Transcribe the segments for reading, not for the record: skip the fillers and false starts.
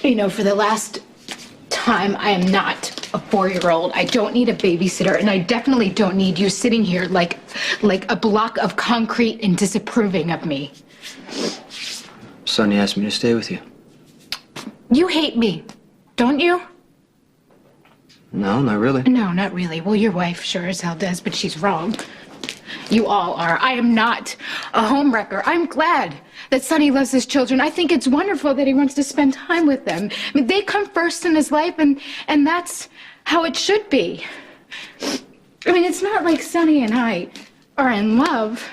You know, for the last time, I am not a 4-year-old. I don't need a babysitter, and I definitely don't need you sitting here like a block of concrete and disapproving of me. Sonny asked me to stay with you. You hate me, don't you? No, not really. No, not really. Well, your wife sure as hell does, but she's wrong. You all are. I am not a homewrecker. I'm glad that Sonny loves his children. I think it's wonderful that he wants to spend time with them. I mean, they come first in his life, and that's how it should be. I mean, it's not like Sonny and I are in love.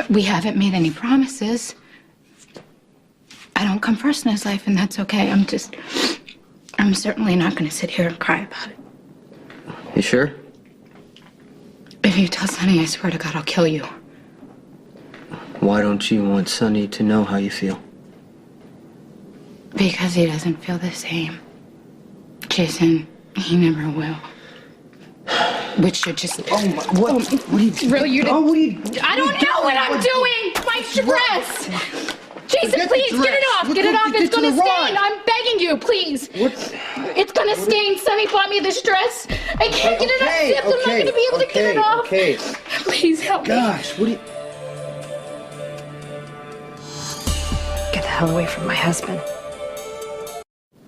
We haven't made any promises. I don't come first in his life, and that's okay. I'm certainly not going to sit here and cry about it. You sure? If you tell Sonny, I swear to God, I'll kill you. Why don't you want Sonny to know how you feel? Because he doesn't feel the same. Jason, he never will. Which should just... Oh, my, what are you doing? Really, you didn't... Oh, what are you... I don't know what I'm doing! My dress! Jason, please, get it off! Get it off! It's gonna stain! I'm begging you, please! What? It's gonna stain! Sonny bought me this dress! I can't get it off! I'm not gonna be able to get it off! Okay. Please help me. Gosh, what are you... Get the hell away from my husband.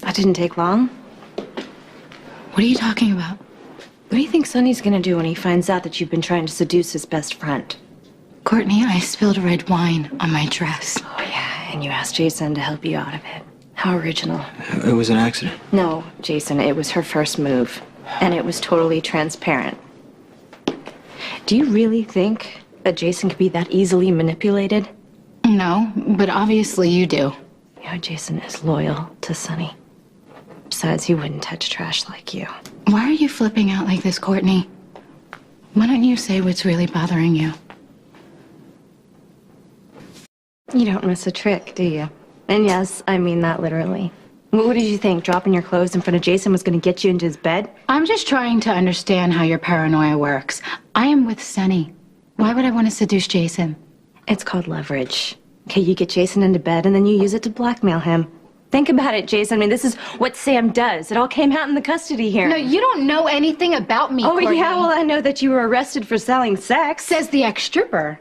That didn't take long. What are you talking about? What do you think Sonny's gonna do when he finds out that you've been trying to seduce his best friend? Courtney, I spilled red wine on my dress. Oh, yeah, and you asked Jason to help you out of it. How original. It was an accident. No, Jason, it was her first move, and it was totally transparent. Do you really think that Jason could be that easily manipulated? No, but obviously you do. You know, Jason is loyal to Sonny. Besides, he wouldn't touch trash like you. Why are you flipping out like this, Courtney? Why don't you say what's really bothering you? You don't miss a trick, do you? And yes, I mean that literally. What did you think? Dropping your clothes in front of Jason was going to get you into his bed? I'm just trying to understand how your paranoia works. I am with Sonny. Why would I want to seduce Jason? It's called leverage. Okay, you get Jason into bed and then you use it to blackmail him. Think about it, Jason. I mean, this is what Sam does. It all came out in the custody hearing. No, you don't know anything about me, Oh, Courtney. yeah, well, I know that you were arrested for selling sex. Says the ex-stripper.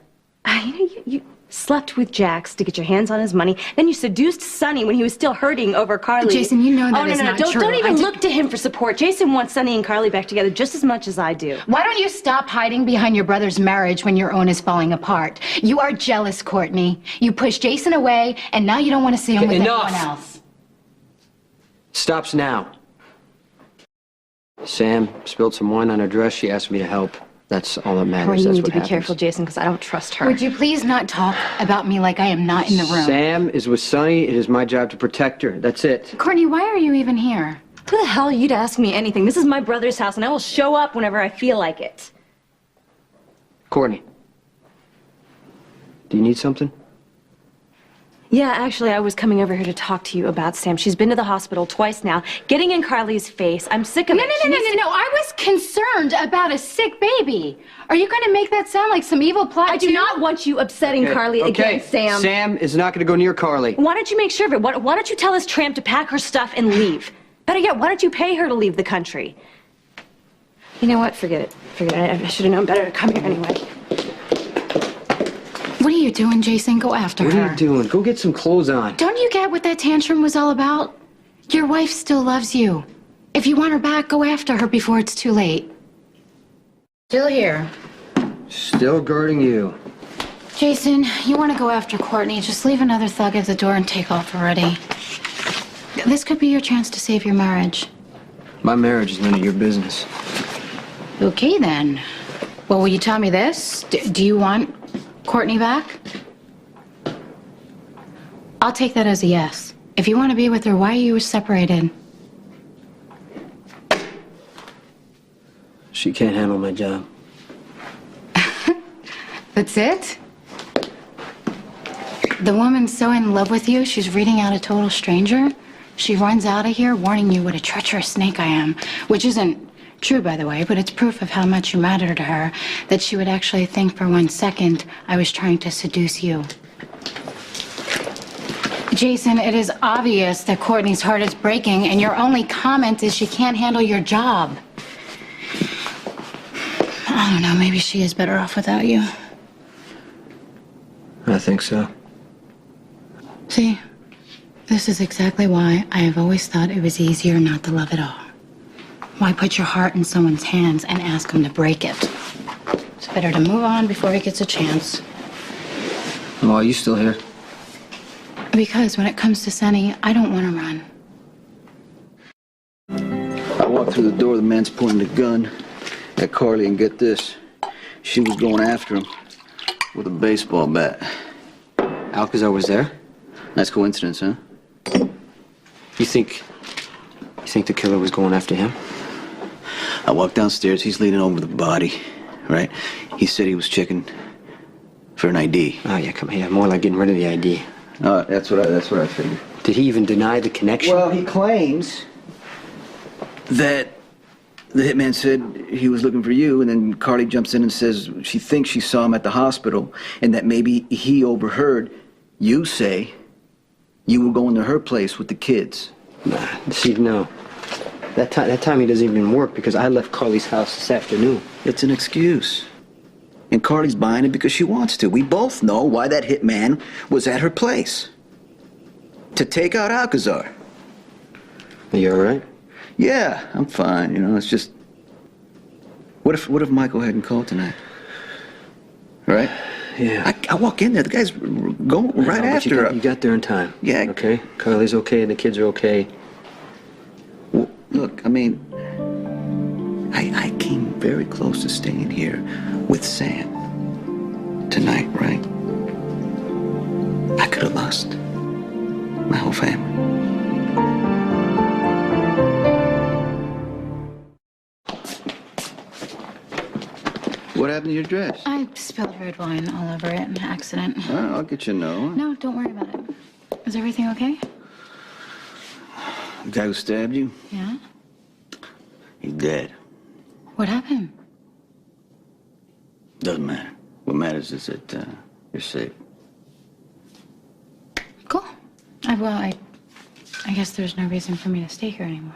You slept with Jax to get your hands on his money. Then you seduced Sonny when he was still hurting over Carly. Jason, you know that is not true. Don't even look to him for support. Jason wants Sonny and Carly back together just as much as I do. Why don't you stop hiding behind your brother's marriage when your own is falling apart? You are jealous, Courtney. You pushed Jason away, and now you don't want to see him with anyone else. Stops now. Sam spilled some wine on her dress. She asked me to help. That's all that matters. Well, you That's need what to be happens. careful, Jason, because I don't trust her. Would you please not talk about me like I am not in the room? Sam is with Sonny. It is my job to protect her. That's it. Courtney, why are you even here? Who the hell are you to ask me anything? This is my brother's house, and I will show up whenever I feel like it. Courtney, do you need something? Yeah, actually, I was coming over here to talk to you about Sam. She's been to the hospital twice now, getting in Carly's face. I'm sick of it. No. I was concerned about a sick baby. Are you going to make that sound like some evil plot? I do not want you upsetting Carly against Sam. Sam is not going to go near Carly. Why don't you make sure of it? Why don't you tell this tramp to pack her stuff and leave? Better yet, why don't you pay her to leave the country? You know what? Forget it. I should have known better to come here anyway. What are you doing, Jason? Go after her. What are you doing? Go get some clothes on. Don't you get what that tantrum was all about? Your wife still loves you. If you want her back, go after her before it's too late. Still here. Still guarding you. Jason, you want to go after Courtney, just leave another thug at the door and take off already. This could be your chance to save your marriage. My marriage is none of your business. Okay, then. Well, will you tell me this? Do you want Courtney back? I'll take that as a yes. If you want to be with her, why are you separated? She can't handle my job. That's it? The woman's so in love with you, she's reading out a total stranger. She runs out of here warning you what a treacherous snake I am, which isn't true, by the way, but it's proof of how much you matter to her, that she would actually think for 1 second I was trying to seduce you. Jason, it is obvious that Courtney's heart is breaking, and your only comment is she can't handle your job. I don't know, maybe she is better off without you. I think so. See, this is exactly why I have always thought it was easier not to love at all. Why put your heart in someone's hands and ask him to break it? It's better to move on before he gets a chance. Why are you still here? Because when it comes to Sonny, I don't want to run. I walked through the door, the man's pointing a gun at Carly, and get this, she was going after him with a baseball bat. Alcazar was there? Nice coincidence, huh? You think the killer was going after him? I walked downstairs, he's leaning over the body, right? He said he was checking for an ID. Oh, yeah, come here. More like getting rid of the ID. That's what I figured. Did he even deny the connection? Well, he claims that the hitman said he was looking for you, and then Carly jumps in and says she thinks she saw him at the hospital, and that maybe he overheard you say you were going to her place with the kids. Nah, see, no. That time he doesn't even work because I left Carly's house this afternoon. It's an excuse. And Carly's buying it because she wants to. We both know why that hitman was at her place. To take out Alcazar. Are you all right? Yeah, I'm fine. You know, it's just... What if Michael hadn't called tonight? Right? Yeah. I walk in there, the guy's going right after her. You got there in time. Yeah. Okay? Carly's okay and the kids are okay. Well, look, I mean, I came very close to staying here with Sam tonight, right? I could have lost my whole family. What happened to your dress? I spilled red wine all over it in an accident. I'll get you no. No, don't worry about it. Is everything okay? The guy who stabbed you, Yeah? he's dead. What happened? Doesn't matter. What matters is that you're safe. Cool. I guess there's no reason for me to stay here anymore.